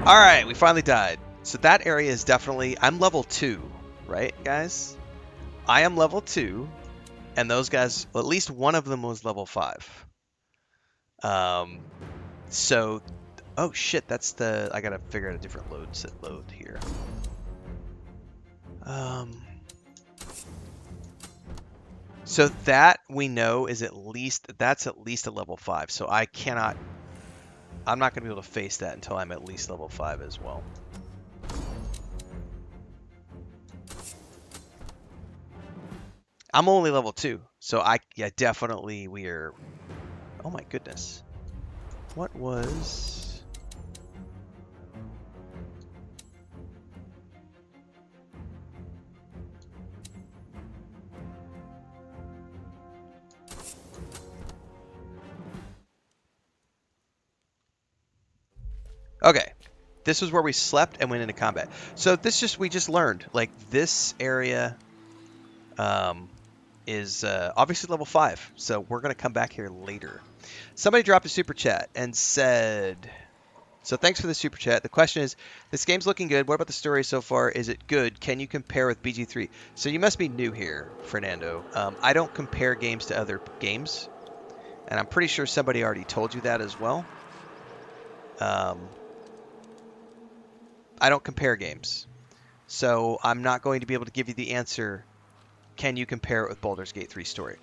Alright, we finally died. So that area is definitely... I'm level 2, right, guys? I am level 2, and those guys, well, at least one of them was level 5. So... Oh shit, that's the... I gotta figure out a different load here. So that we know is that's at least a level 5. So I'm not going to be able to face that until I'm at least level 5 as well. I'm only level 2, so yeah, definitely we're... Oh my goodness. What was... Okay, this was where we slept and went into combat. So we just learned, like, this area is obviously level 5, so we're going to come back here later. Somebody dropped a super chat and said... So thanks for the super chat. The question is, this game's looking good. What about the story so far? Is it good? Can you compare with BG3? So you must be new here, Fernando. I don't compare games to other games, and I'm pretty sure somebody already told you that as well. I don't compare games, so I'm not going to be able to give you the answer, can you compare it with Baldur's Gate 3 story?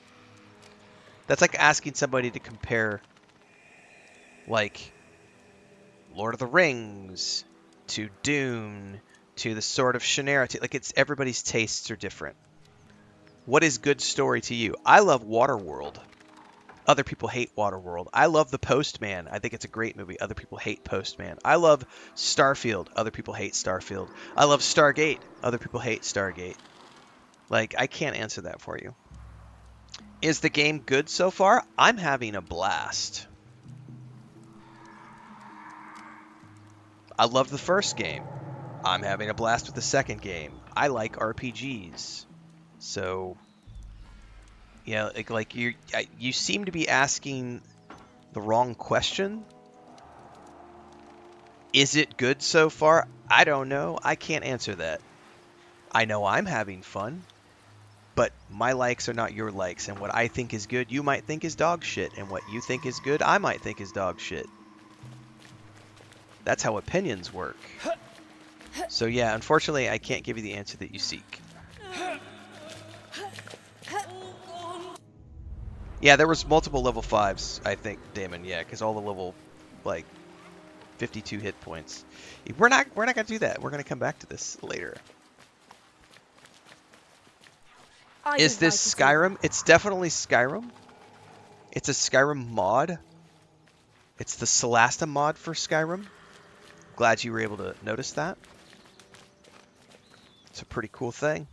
That's like asking somebody to compare, like, Lord of the Rings to Dune to the Sword of Shannara. Like, everybody's tastes are different. What is good story to you? I love Waterworld. Other people hate Waterworld. I love The Postman. I think it's a great movie. Other people hate Postman. I love Starfield. Other people hate Starfield. I love Stargate. Other people hate Stargate. Like, I can't answer that for you. Is the game good so far? I'm having a blast. I love the first game. I'm having a blast with the second game. I like RPGs. So, yeah, like you seem to be asking the wrong question. Is it good so far? I don't know. I can't answer that. I know I'm having fun, but my likes are not your likes, and what I think is good, you might think is dog shit, and what you think is good, I might think is dog shit. That's how opinions work. So yeah, unfortunately, I can't give you the answer that you seek. Yeah, there was multiple level 5s, I think, Damon. Yeah, because all the level, like, 52 hit points. We're not gonna do that. We're gonna come back to this later. Is this Skyrim? It's definitely Skyrim. It's a Skyrim mod. It's the Solasta mod for Skyrim. Glad you were able to notice that. It's a pretty cool thing.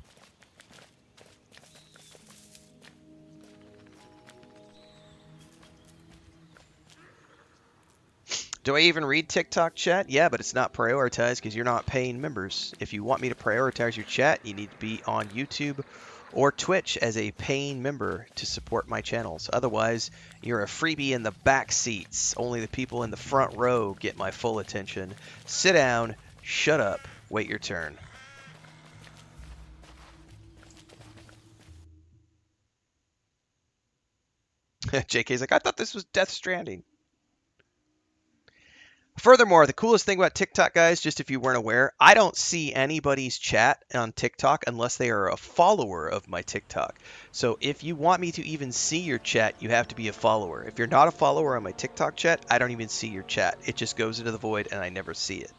Do I even read TikTok chat? Yeah, but it's not prioritized because you're not paying members. If you want me to prioritize your chat, you need to be on YouTube or Twitch as a paying member to support my channels. Otherwise, you're a freebie in the back seats. Only the people in the front row get my full attention. Sit down, shut up, wait your turn. JK's like, I thought this was Death Stranding. Furthermore, the coolest thing about TikTok, guys, just if you weren't aware, I don't see anybody's chat on TikTok unless they are a follower of my TikTok. So if you want me to even see your chat, you have to be a follower. If you're not a follower on my TikTok chat, I don't even see your chat. It just goes into the void and I never see it.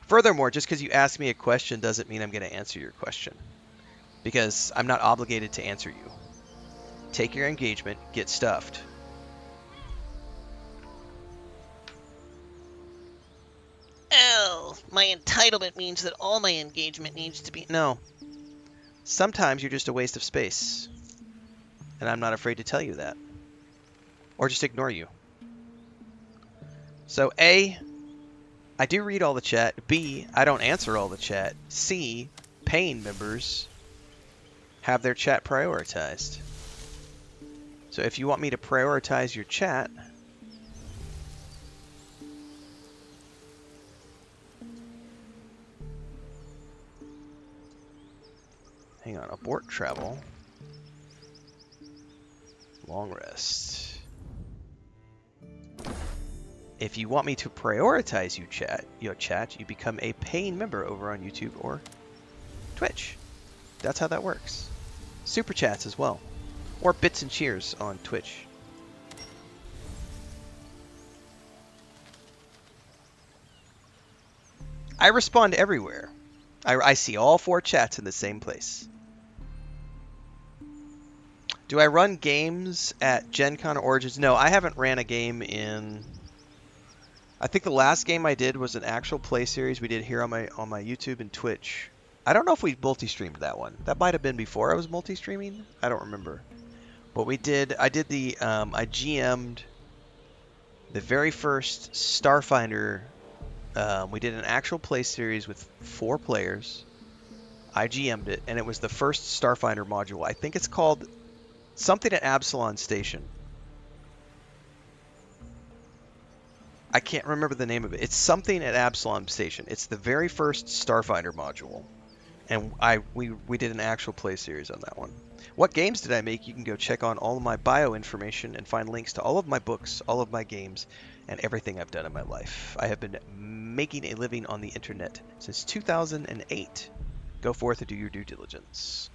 Furthermore, just because you ask me a question doesn't mean I'm going to answer your question, because I'm not obligated to answer you. Take your engagement, get stuffed. Oh, my entitlement means that all my engagement needs to be... No. Sometimes you're just a waste of space. And I'm not afraid to tell you that. Or just ignore you. So A, I do read all the chat. B, I don't answer all the chat. C, paying members have their chat prioritized. So if you want me to prioritize your chat... Hang on. Abort travel. Long rest. If you want me to prioritize your chat, you become a paying member over on YouTube or Twitch. That's how that works. Super chats as well. Or bits and cheers on Twitch. I respond everywhere. I see all 4 chats in the same place. Do I run games at Gen Con Origins? No, I haven't ran a game in... I think the last game I did was an actual play series we did here on my YouTube and Twitch. I don't know if we multi-streamed that one. That might have been before I was multi-streaming. I don't remember. But we did. I GM'd the very first Starfinder. We did an actual play series with 4 players. I GM'd it, and it was the first Starfinder module. I think it's called something at Absalon Station. I can't remember the name of it. It's something at Absalom Station. It's the very first Starfinder module. And we did an actual play series on that one. What games did I make? You can go check on all of my bio information and find links to all of my books, all of my games, and everything I've done in my life. I have been making a living on the internet since 2008. Go forth and do your due diligence.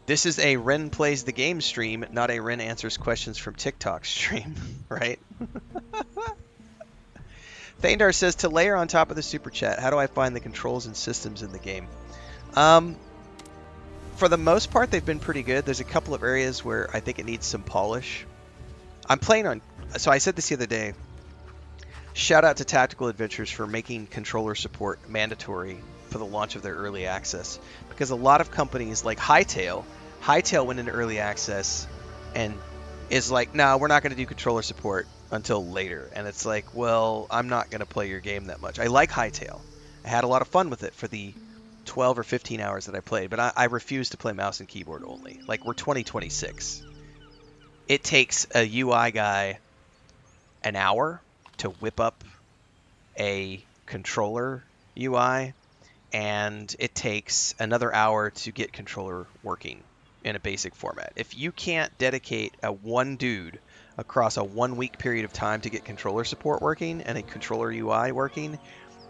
This is a Ren Plays the Game stream, not a Ren Answers Questions from TikTok stream, right? Thandar says, to layer on top of the super chat, how do I find the controls and systems in the game? For the most part, they've been pretty good. There's a couple of areas where I think it needs some polish. I'm playing on... So I said this the other day. Shout out to Tactical Adventures for making controller support mandatory for the launch of their early access. Because a lot of companies like Hightail went into early access and is like, no, we're not going to do controller support until later. And it's like, well, I'm not going to play your game that much. I like Hightail. I had a lot of fun with it for the 12 or 15 hours that I played, but I refuse to play mouse and keyboard only. Like, we're 2026. It takes a UI guy an hour to whip up a controller UI, and it takes another hour to get controller working in a basic format. If you can't dedicate a one dude across a 1 week period of time to get controller support working and a controller UI working,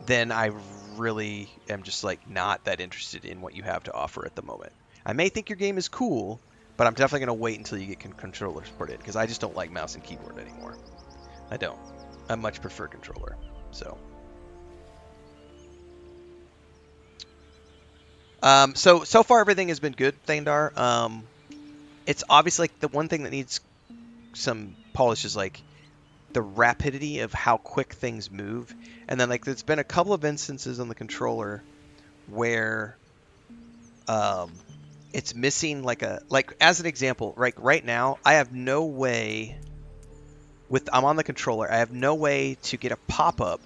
then I really am just like not that interested in what you have to offer at the moment. I may think your game is cool, but I'm definitely going to wait until you get controller support in, because I just don't like mouse and keyboard anymore. I don't. I much prefer controller. So so far everything has been good, Thandar. It's obviously like the one thing that needs some polish is like the rapidity of how quick things move. And then like there's been a couple of instances on the controller where it's missing like as an example, right now I have no way I'm on the controller, I have no way to get a pop-up.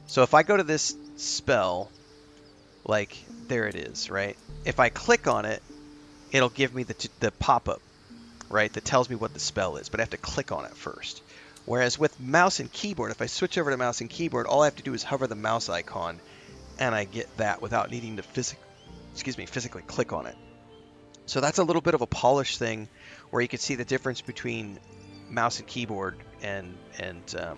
So if I go to this spell, like there it is, right? If I click on it, it'll give me the pop-up, right? That tells me what the spell is, but I have to click on it first. Whereas with mouse and keyboard, if I switch over to mouse and keyboard, all I have to do is hover the mouse icon, and I get that without needing to physically click on it. So that's a little bit of a polish thing, where you can see the difference between mouse and keyboard and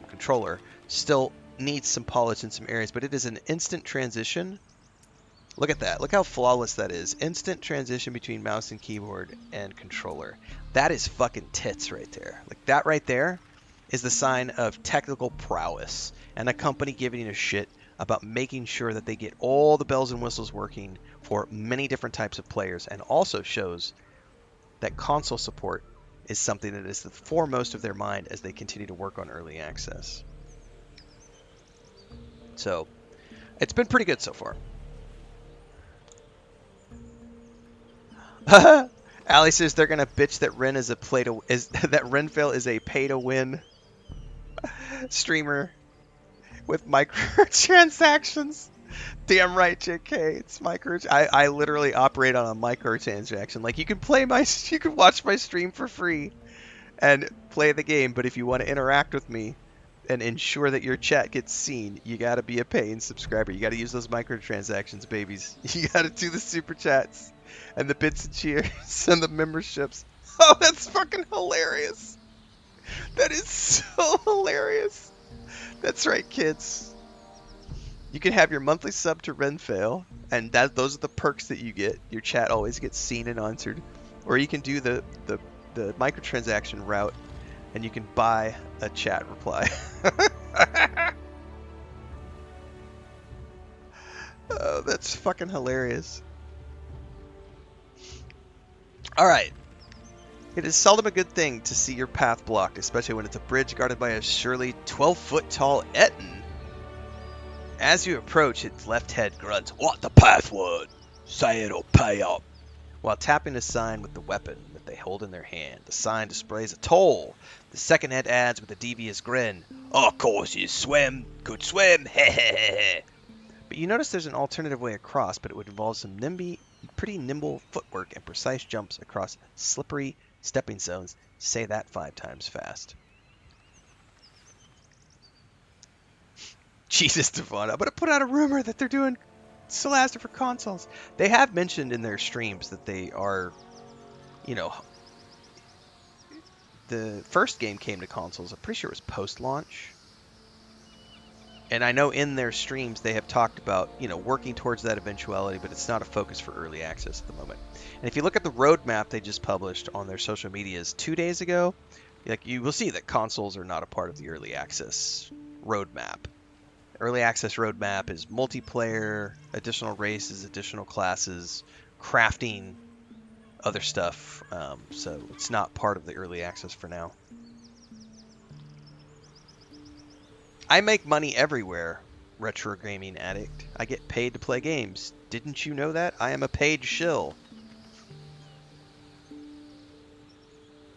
controller. Still needs some polish in some areas, but it is an instant transition. Look at that. Look how flawless that is. Instant transition between mouse and keyboard and controller. That is fucking tits right there. Like that right there is the sign of technical prowess and a company giving a shit about making sure that they get all the bells and whistles working for many different types of players, and also shows that console support is something that is the foremost of their mind as they continue to work on early access. So it's been pretty good so far. Ali says they're gonna bitch that that Renfail is a pay to win streamer with microtransactions. Damn right, JK. It's I literally operate on a microtransaction. Like you can watch my stream for free and play the game, but if you want to interact with me, and ensure that your chat gets seen, you gotta be a paying subscriber. You gotta use those microtransactions, babies. You gotta do the super chats and the bits and cheers and the memberships. Oh, that's fucking hilarious. That is so hilarious. That's right, kids. You can have your monthly sub to Renfail, and those are the perks that you get. Your chat always gets seen and answered. Or you can do the microtransaction route, and you can buy a chat reply. Oh, that's fucking hilarious. All right. It is seldom a good thing to see your path blocked, especially when it's a bridge guarded by a surely 12-foot tall Etten. As you approach, its left head grunts, "What the password? Say it'll pay up." While tapping a sign with the weapon that they hold in their hand, the sign displays a toll. The second head adds with a devious grin, "Of course you swim. Could swim. Hehehe." But you notice there's an alternative way across, but it would involve some pretty nimble footwork and precise jumps across slippery stepping stones. Say that 5 times fast. Jesus, Devon, I'm going to put out a rumor that they're doing Solasta for consoles. They have mentioned in their streams that they are, you know, the first game came to consoles. I'm pretty sure it was post-launch. And I know in their streams they have talked about, working towards that eventuality, but it's not a focus for early access at the moment. And if you look at the roadmap they just published on their social medias 2 days ago, you will see that consoles are not a part of the early access roadmap. Early access roadmap is multiplayer, additional races, additional classes, crafting, other stuff. So it's not part of the early access for now. I make money everywhere, Retro Gaming Addict. I get paid to play games. Didn't you know that? I am a paid shill.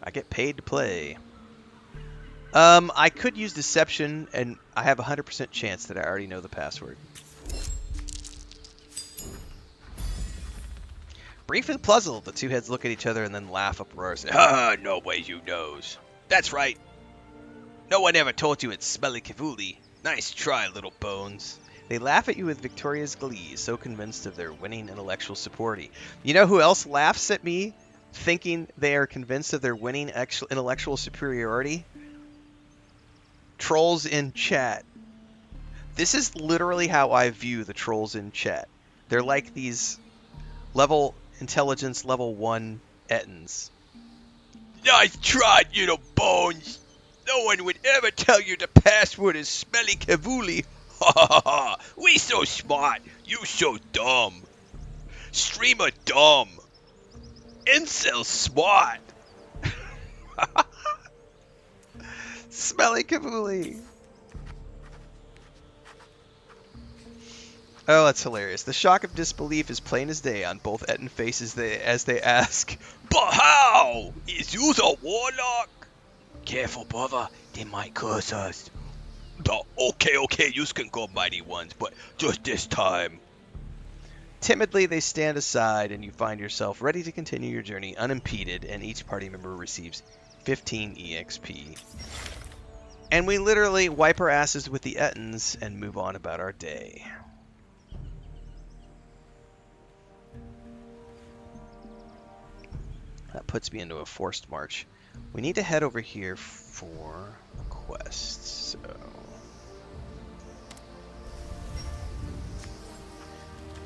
I get paid to play. I could use deception, and I have a 100% chance that I already know the password. Briefly puzzled, the two heads look at each other and then laugh uproariously. "Ha, no way you knows. That's right. No one ever taught you it's smelly cavuli. Nice try, little bones." They laugh at you with victorious glee, so convinced of their winning intellectual superiority. You know who else laughs at me, thinking they are convinced of their winning intellectual superiority? Trolls in chat. This is literally how I view the trolls in chat. They're like these intelligence level 1 Ettins. "Nice try, little bones. No one would ever tell you the password is smelly cavuli. Ha ha ha. We so smart. You so dumb. Streamer dumb. Incel smart." Smelly cavuli. Oh, that's hilarious. The shock of disbelief is plain as day on both Etten faces as they ask, "But how? Is you a warlock?" "Careful, brother. They might curse us." Okay, you can go, mighty ones, but just this time." Timidly, they stand aside, and you find yourself ready to continue your journey unimpeded, and each party member receives 15 EXP. And we literally wipe our asses with the Ettins and move on about our day. That puts me into a forced march. We need to head over here for a quest, so...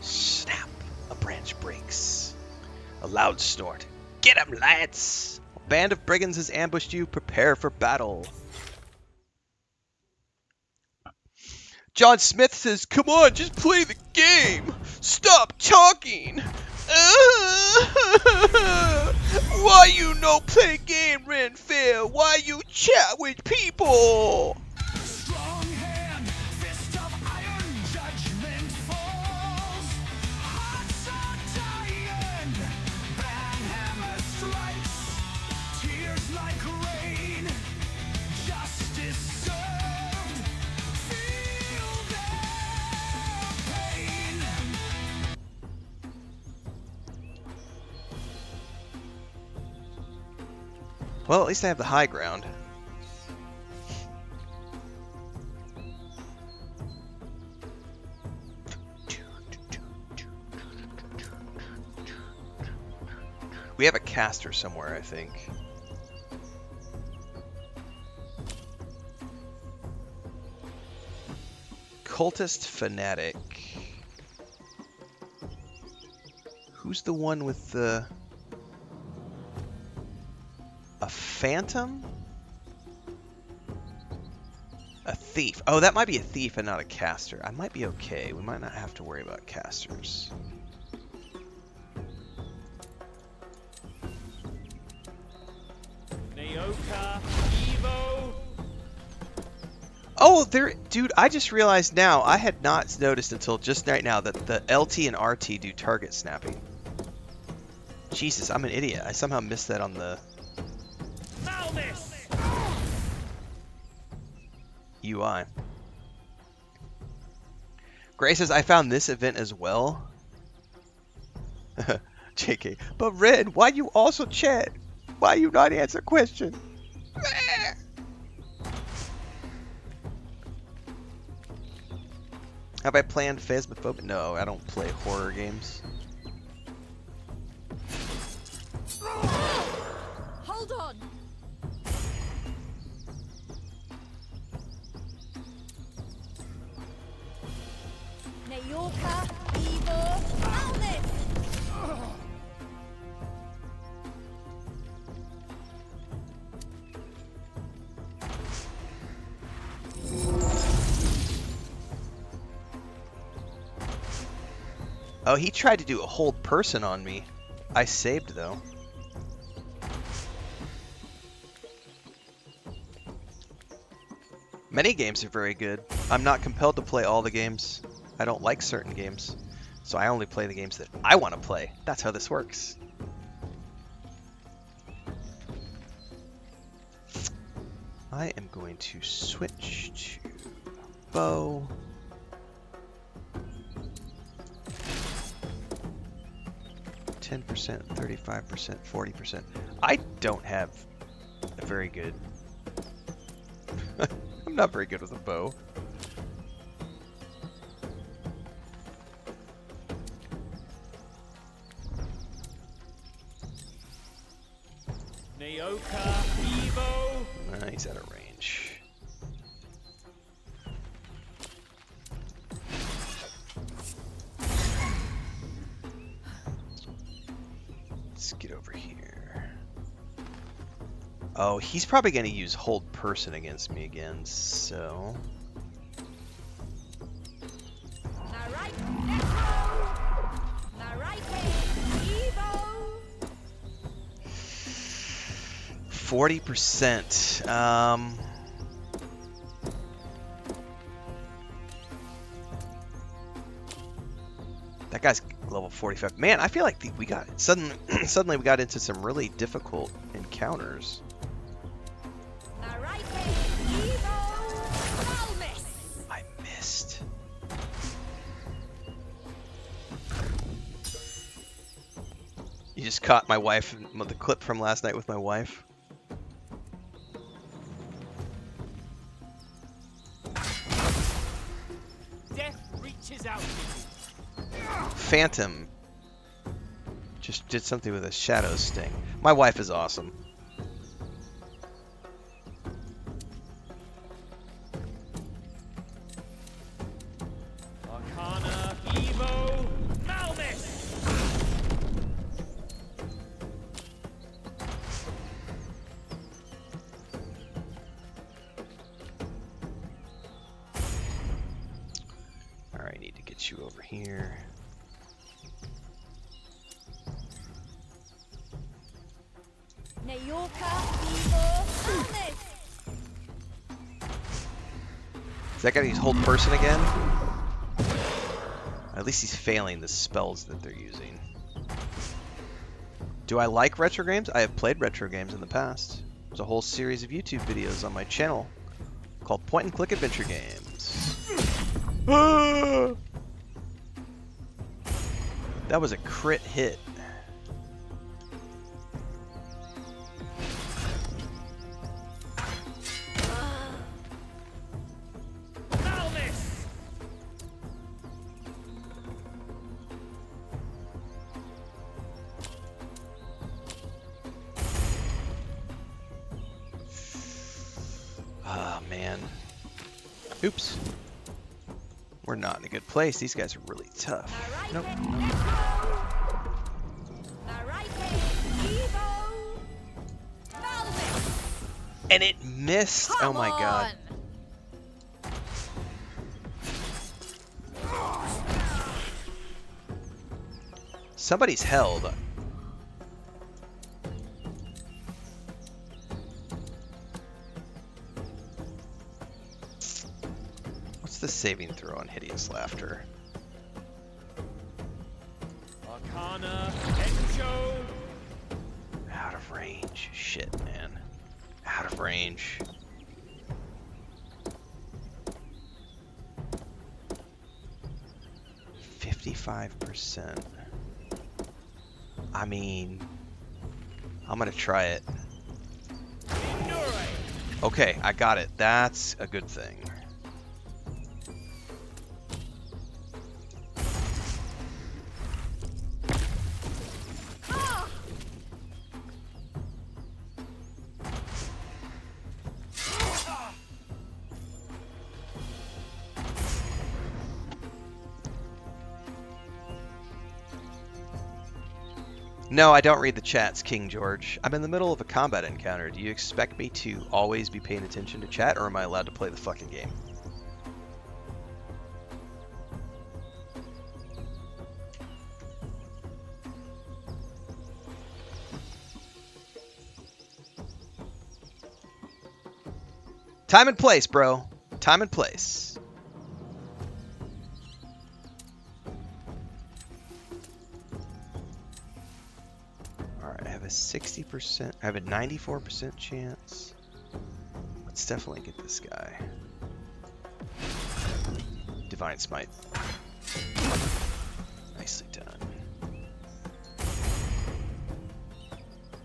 Snap! A branch breaks. A loud snort. "Get 'em, lads! A band of brigands has ambushed you. Prepare for battle." John Smith says, "Come on, just play the game! Stop talking! Why you no play game, Renfail? Why you chat with people?" Strong hand, fist of iron, judgment falls. Hearts are dying, banhammer strikes. Tears like rain, justice served. Feel their pain. Well, at least I have the high ground. caster somewhere, I think. Cultist Fanatic. Who's the one with the... A phantom? A thief. Oh, that might be a thief and not a caster. I might be okay. We might not have to worry about casters. Oh, there, dude, I just realized now, I had not noticed until just right now that the LT and RT do target snapping. Jesus, I'm an idiot. I somehow missed that on the UI. Gray says, I found this event as well. JK, but Red, why you also chat? Why you not answer question? Have I planned Phasmophobia? No, I don't play horror games. Hold on. Nayorka, Ivor, Alnit. Oh, he tried to do a hold person on me. I saved, though. Many games are very good. I'm not compelled to play all the games. I don't like certain games. So I only play the games that I want to play. That's how this works. I am going to switch to bow. %, 35%, 40%. I don't have a very good... I'm not very good with a bow. Nayoka, Evo. He's out of range. Let's get over here. Oh, he's probably going to use hold person against me again, so... Now right, let's go. Now right, Evo. 40%. That guy's level 45. Man, I feel like we got suddenly we got into some really difficult encounters. Now right, Evo. I'll miss. I missed. You just caught my wife, the clip from last night with my wife. Death reaches out. Phantom just did something with a shadow sting. My wife is awesome. Arcana, Evo, Malmis. Alright, I need to get you over here. Nayorka, Evo, Alnit. Is that guy use hold person again? At least he's failing the spells that they're using. Do I like retro games? I have played retro games in the past. There's a whole series of YouTube videos on my channel called Point and Click Adventure Games. That was a crit hit. Malmis. man. Oops. We're not in a good place. These guys are really tough. Nope. And it missed. Oh my god. Somebody's held. What's the saving throw on Hideous Laughter? Arcana, Echo. Out of range. Shit, man. Out of range. %55%. I mean, I'm gonna try it. Okay, I got it. That's a good thing. No, I don't read the chats, King George. I'm in the middle of a combat encounter. Do you expect me to always be paying attention to chat, or am I allowed to play the fucking game? Time and place, bro. Time and place. I have a 60%, I have a 94% chance. Let's definitely get this guy. Divine Smite. Nicely done.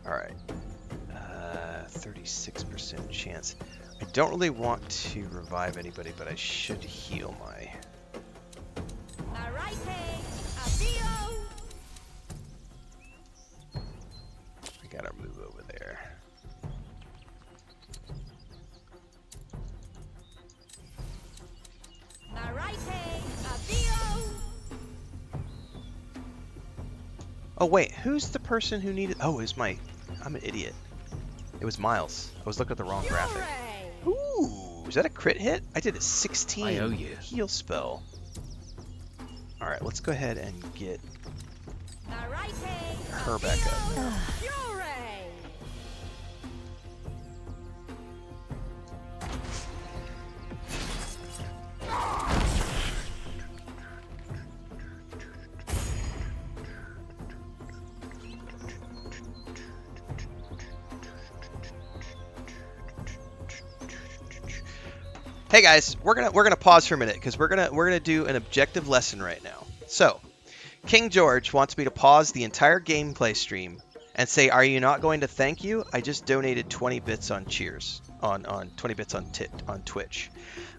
Alright. 36% chance. I don't really want to revive anybody, but I should heal my... Gotta move over there. Oh wait, who's the person who needed? Oh, it was my... I'm an idiot. It was Miles. I was looking at the wrong graphic. Ooh, is that a crit hit? I did a 16 I owe you. Heal spell. All right, let's go ahead and get her back up. Hey guys, we're gonna pause for a minute because we're gonna do an objective lesson right now. So, King George wants me to pause the entire gameplay stream and say, "Are you not going to thank you? I just donated 20 bits on Cheers on 20 bits on Twitch."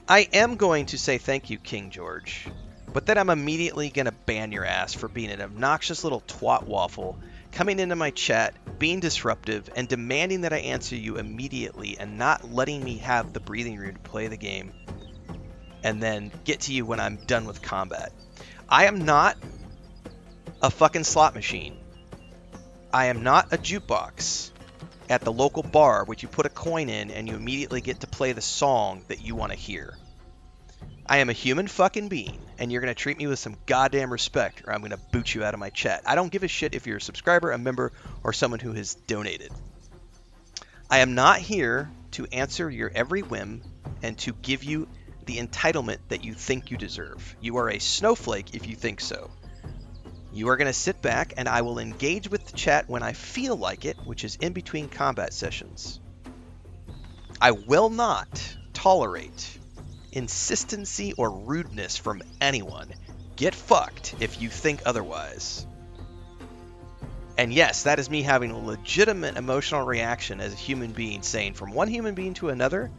I am going to say thank you, King George, but then I'm immediately gonna ban your ass for being an obnoxious little twat waffle, coming into my chat, being disruptive, and demanding that I answer you immediately and not letting me have the breathing room to play the game and then get to you when I'm done with combat. I am not a fucking slot machine. I am not a jukebox at the local bar which you put a coin in and you immediately get to play the song that you want to hear. I am a human fucking being, and you're going to treat me with some goddamn respect, or I'm going to boot you out of my chat. I don't give a shit if you're a subscriber, a member, or someone who has donated. I am not here to answer your every whim and to give you the entitlement that you think you deserve. You are a snowflake if you think so. You are going to sit back, and I will engage with the chat when I feel like it, which is in between combat sessions. I will not tolerate insistency or rudeness from anyone. Get fucked if you think otherwise. And yes, that is me having a legitimate emotional reaction as a human being, saying from one human being to another,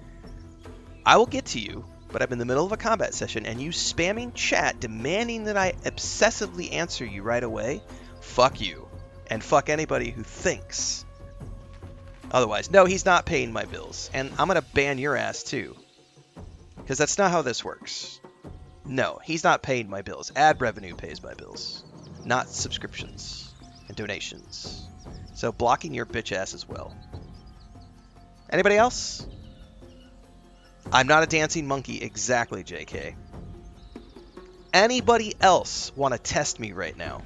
I will get to you, but I'm in the middle of a combat session and you spamming chat demanding that I obsessively answer you right away, fuck you. And fuck anybody who thinks otherwise. No, he's not paying my bills. And I'm gonna ban your ass too. Because that's not how this works. No, he's not paying my bills. Ad revenue pays my bills, not subscriptions and donations. So blocking your bitch ass as well. Anybody else? I'm not a dancing monkey. Exactly, JK. Anybody else want to test me right now?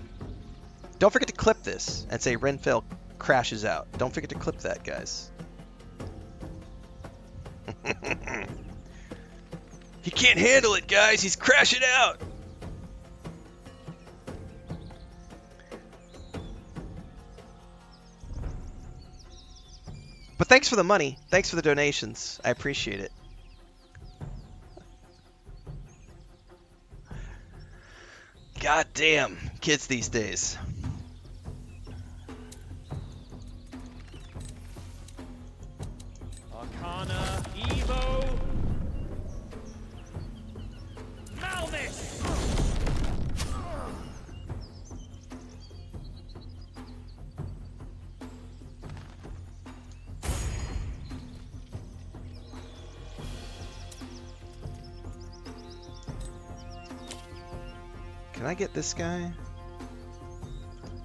Don't forget to clip this and say Renfail crashes out. Don't forget to clip that, guys. He can't handle it, guys. He's crashing out. But thanks for the money. Thanks for the donations. I appreciate it. God damn, kids these days. Arcana, Evo, Malvis! Can I get this guy?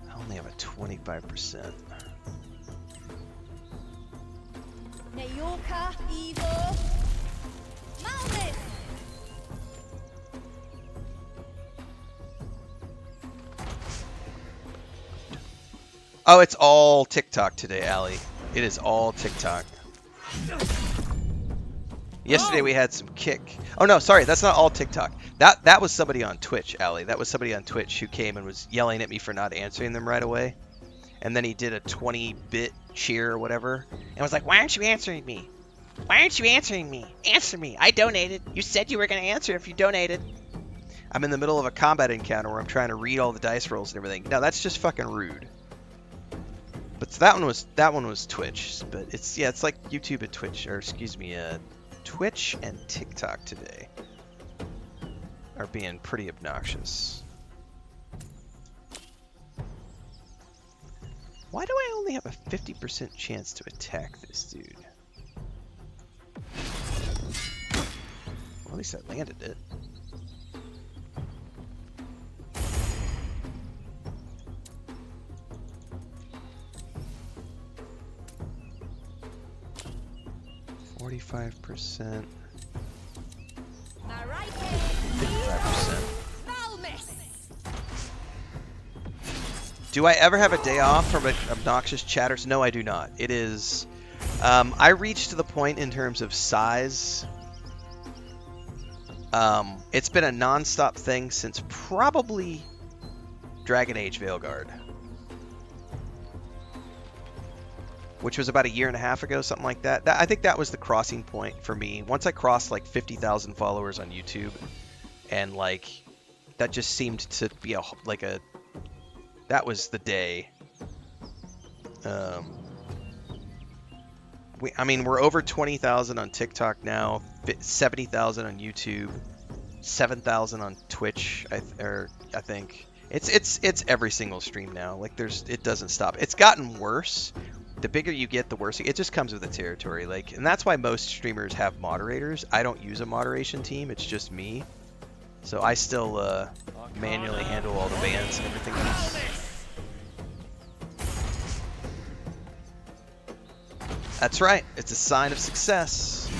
I only have a 25%. Nayoka, Evo, Malvis! Oh, it's all TikTok today, Allie. It is all TikTok. Yesterday we had some kick. Oh no, sorry, that's not all TikTok. That was somebody on Twitch, Allie. That was somebody on Twitch who came and was yelling at me for not answering them right away. And then he did a 20-bit cheer or whatever. And was like, why aren't you answering me? Why aren't you answering me? Answer me. I donated. You said you were going to answer if you donated. I'm in the middle of a combat encounter where I'm trying to read all the dice rolls and everything. No, that's just fucking rude. But that one was Twitch. But it's like YouTube and Twitch, or excuse me, Twitch and TikTok today are being pretty obnoxious. Why do I only have a 50% chance to attack this dude? Well, at least I landed it. %. 55%. Do I ever have a day off from obnoxious chatters? No, I do not. It is... I reached to the point in terms of size. It's been a non-stop thing since probably Dragon Age Veilguard, which was about a year and a half ago, something like that. I think that was the crossing point for me. Once I crossed like 50,000 followers on YouTube, and like that just seemed to be that was the day. We're over 20,000 on TikTok now, 70,000 on YouTube, 7,000 on Twitch. I think it's every single stream now. Like it doesn't stop. It's gotten worse. The bigger you get, the worse it just comes with the territory. And that's why most streamers have moderators. I don't use a moderation team. It's just me. So I still manually handle all the bans and everything else. That's right. It's a sign of success.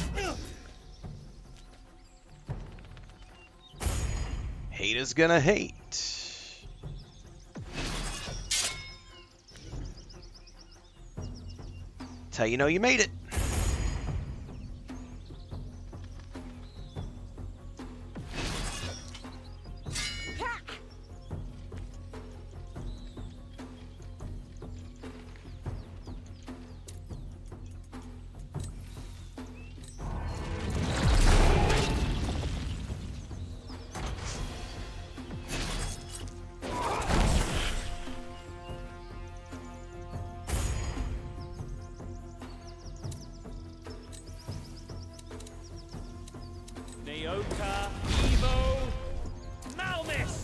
Hate is gonna hate. That's how you know you made it. Nayoka, Evo, Malvis!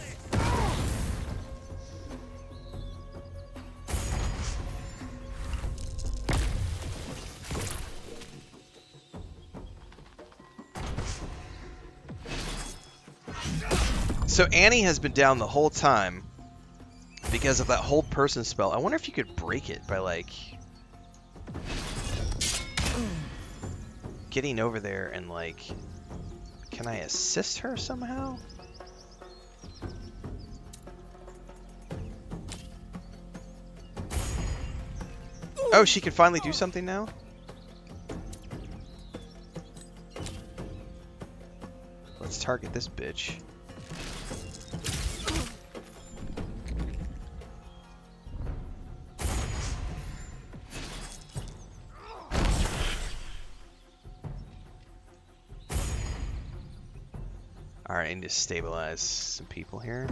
So Annie has been down the whole time because of that hold person spell. I wonder if you could break it by like getting over there and like, can I assist her somehow? Oh, she can finally do something now? Let's target this bitch. Alright, I need to stabilize some people here.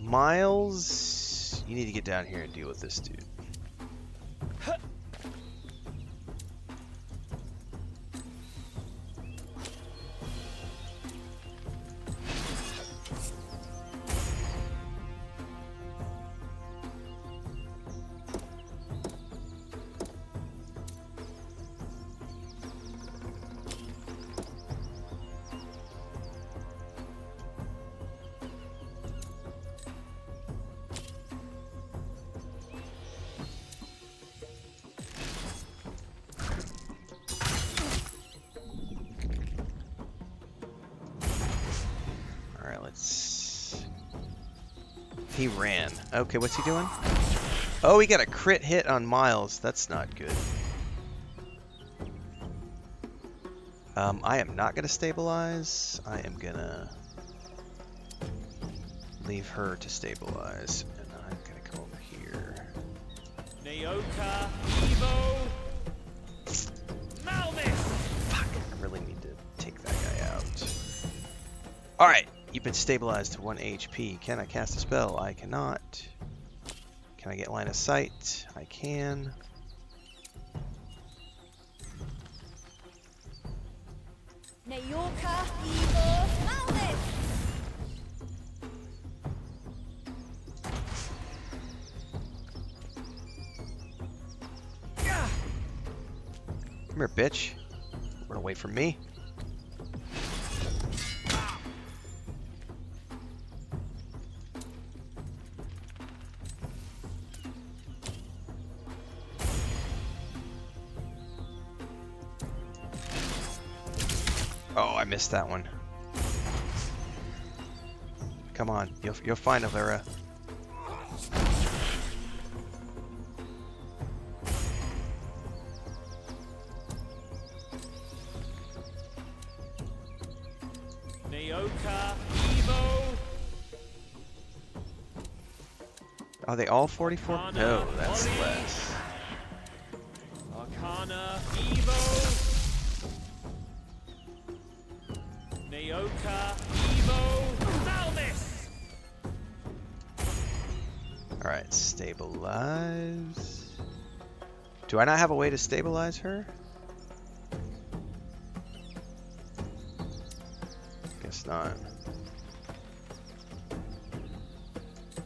Miles, you need to get down here and deal with this dude. He ran. Okay, what's he doing? Oh, he got a crit hit on Miles. That's not good. I am not going to stabilize. I am going to leave her to stabilize. And I'm going to come over here. Naoka, Evo, Malmis. Fuck, I really need to take that guy out. Alright, you've been stabilized to 1 HP. Can I cast a spell? I cannot. Can I get line of sight? I can. Naoka, Evo, Malmis. Come here, bitch. Run away from me. Oh, I missed that one. Come on, you'll find Avera. Naoka, Evo, Are they all 44? Arcana, No, that's Ori. less. Arcana, Evo, Naoka, Evo, Malmis. Alright, stabilize. Do I not have a way to stabilize her? Guess not.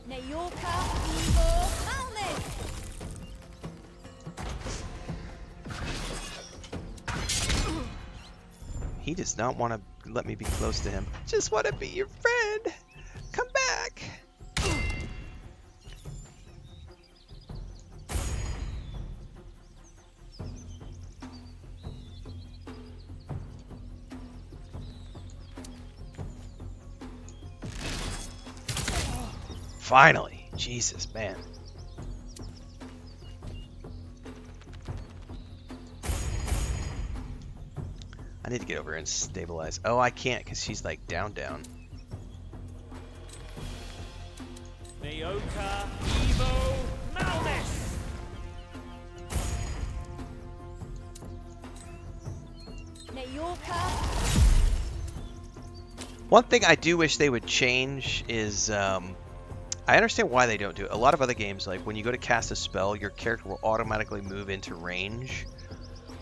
Naoka, Evo, Malmis. He does not want to let me be close to him. Just want to be your friend. Come back. Finally. Jesus, man. I need to get over and stabilize. Oh, I can't because she's like down. Naoka, Evo, Malmis. Naoka, One thing I do wish they would change is, I understand why they don't do it. A lot of other games, like when you go to cast a spell, your character will automatically move into range.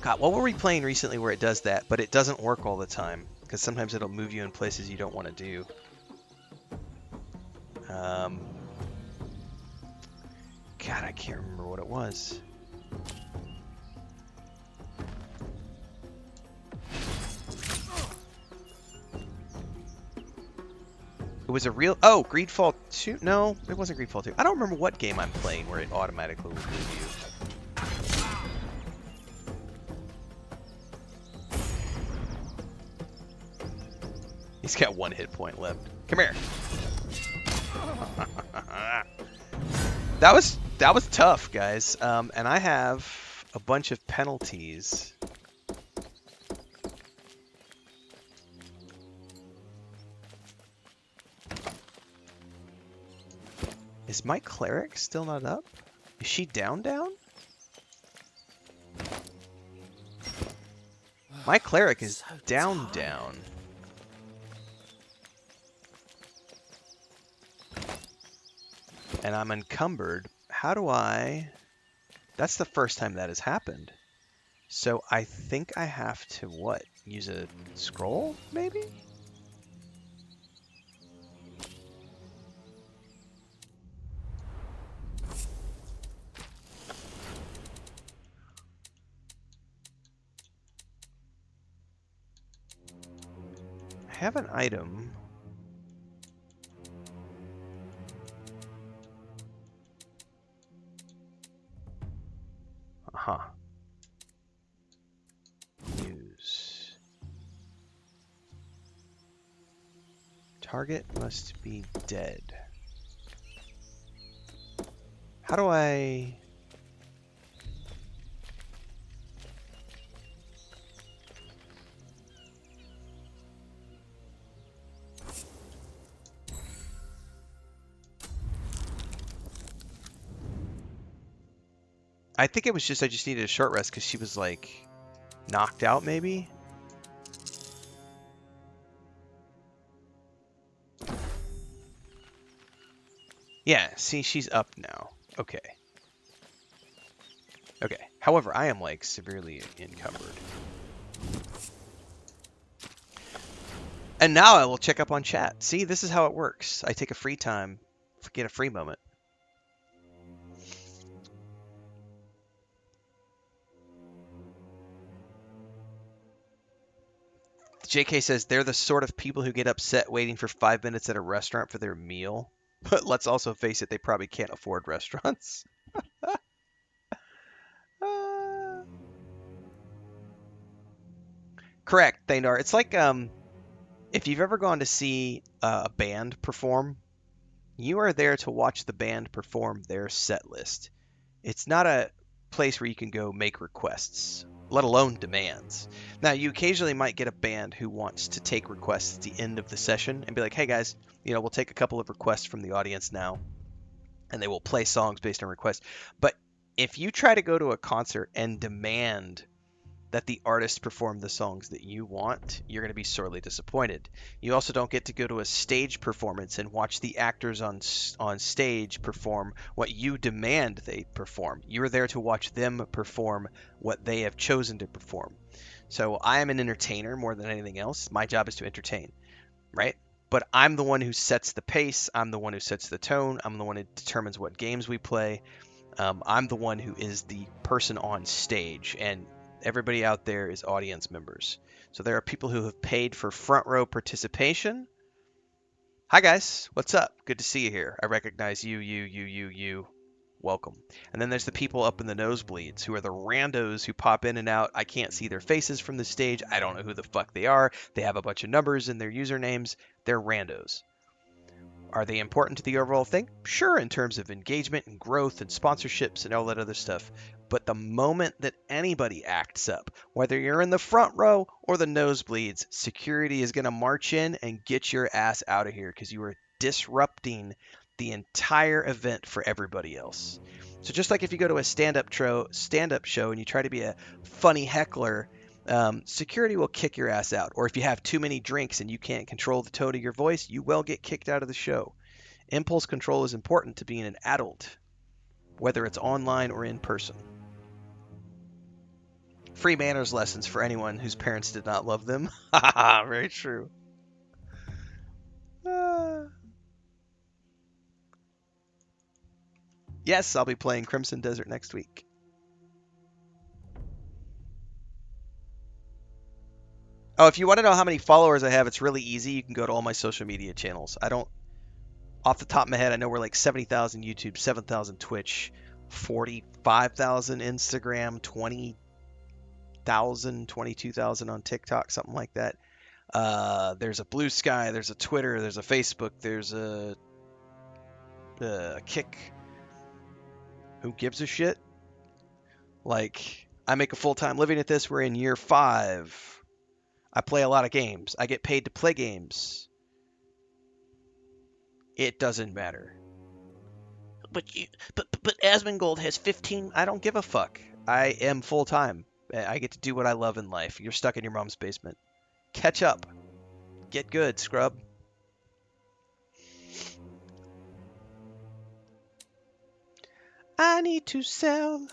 God, what were we playing recently where it does that, but it doesn't work all the time, because sometimes it'll move you in places you don't want to do. God, I can't remember what it was. It was a real... Oh, Greedfall 2? No, it wasn't Greedfall 2. I don't remember what game I'm playing where it automatically will move you. He's got 1 hit point left. Come here. That was tough, guys. And I have a bunch of penalties. Is my cleric still not up? Is she down? My cleric is So down. tired. And I'm encumbered. How do I... That's the first time that has happened. So I think I have to, what? Use a scroll, maybe? I have an item. Uh-huh. Use. Target must be dead. How do I... I think it was just I just needed a short rest because she was like knocked out maybe. Yeah, see, she's up now. Okay. Okay. However, I am like severely encumbered. And now I will check up on chat. See, this is how it works. I take a free time, get a free moment. JK says they're the sort of people who get upset waiting for 5 minutes at a restaurant for their meal. But let's also face it, they probably can't afford restaurants. Correct, Thanar. It's like if you've ever gone to see a band perform, you are there to watch the band perform their set list. It's not a place where you can go make requests, let alone demands. Now, you occasionally might get a band who wants to take requests at the end of the session and be like, hey guys, we'll take a couple of requests from the audience now, and they will play songs based on requests. But if you try to go to a concert and demand that the artist perform the songs that you want, you're going to be sorely disappointed. You also don't get to go to a stage performance and watch the actors on stage perform what you demand they perform. You're there to watch them perform what they have chosen to perform. So I am an entertainer more than anything else. My job is to entertain, right? But I'm the one who sets the pace. I'm the one who sets the tone. I'm the one who determines what games we play. I'm the one who is the person on stage, and everybody out there is audience members. So there are people who have paid for front row participation. Hi guys, what's up? Good to see you here. I recognize you. Welcome. And then there's the people up in the nosebleeds who are the randos who pop in and out. I can't see their faces from the stage. I don't know who the fuck they are. They have a bunch of numbers in their usernames. They're randos. Are they important to the overall thing? Sure, in terms of engagement and growth and sponsorships and all that other stuff. But the moment that anybody acts up, whether you're in the front row or the nosebleeds, security is going to march in and get your ass out of here because you are disrupting the entire event for everybody else. So just like if you go to a stand-up show and you try to be a funny heckler, security will kick your ass out. Or if you have too many drinks and you can't control the tone of your voice, you will get kicked out of the show. Impulse control is important to being an adult, whether it's online or in person. Free manners lessons for anyone whose parents did not love them. Very true. Yes, I'll be playing Crimson Desert next week. Oh, if you want to know how many followers I have, it's really easy. You can go to all my social media channels. I don't, off the top of my head, I know we're like 70,000 YouTube, 7,000 Twitch, 45,000 Instagram, 20,000, 22,000 on TikTok, something like that. There's a Blue Sky, there's a Twitter, there's a Facebook, there's a Kick. Who gives a shit? Like, I make a full-time living at this. We're in year 5. I play a lot of games. I get paid to play games. It doesn't matter. But Asmongold has 15. I don't give a fuck. I am full-time. I get to do what I love in life. You're stuck in your mom's basement. Catch up. Get good, scrub. I need to sell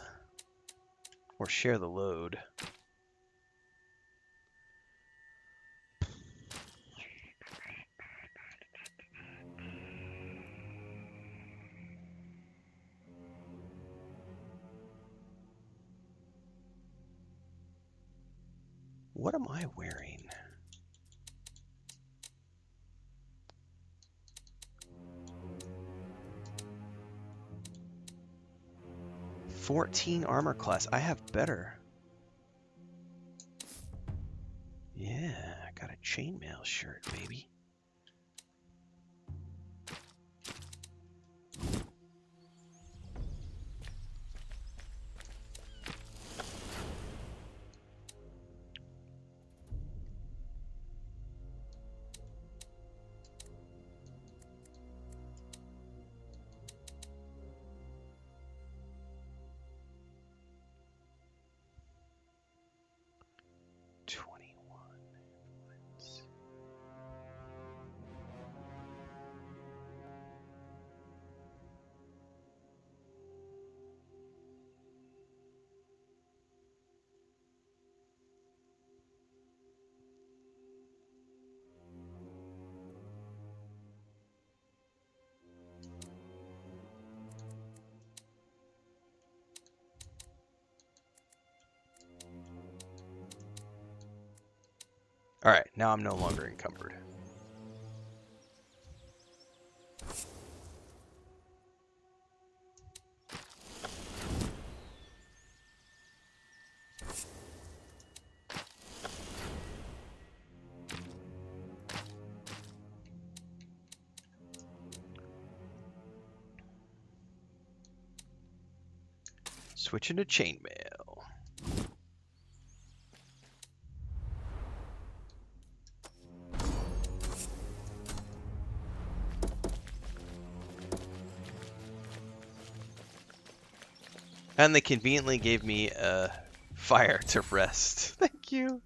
or share the load. What am I wearing? $14 armor class. I have better. Yeah, I got a chainmail shirt, baby. All right, now I'm no longer encumbered. Switching to chainmail. And they conveniently gave me a fire to rest. Thank you.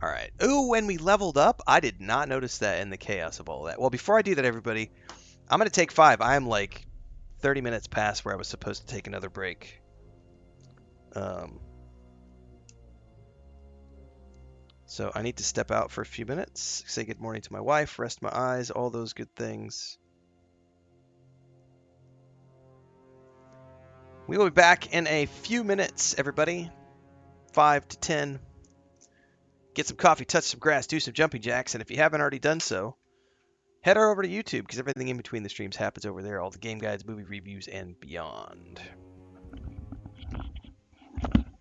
All right. Ooh, when we leveled up, I did not notice that in the chaos of all that. Well, before I do that, everybody, I'm going to take 5. I am like 30 minutes past where I was supposed to take another break. So I need to step out for a few minutes, say good morning to my wife, rest my eyes, all those good things. We will be back in a few minutes, everybody. 5 to 10. Get some coffee, touch some grass, do some jumping jacks, and if you haven't already done so, head over to YouTube because everything in between the streams happens over there. All the game guides, movie reviews, and beyond.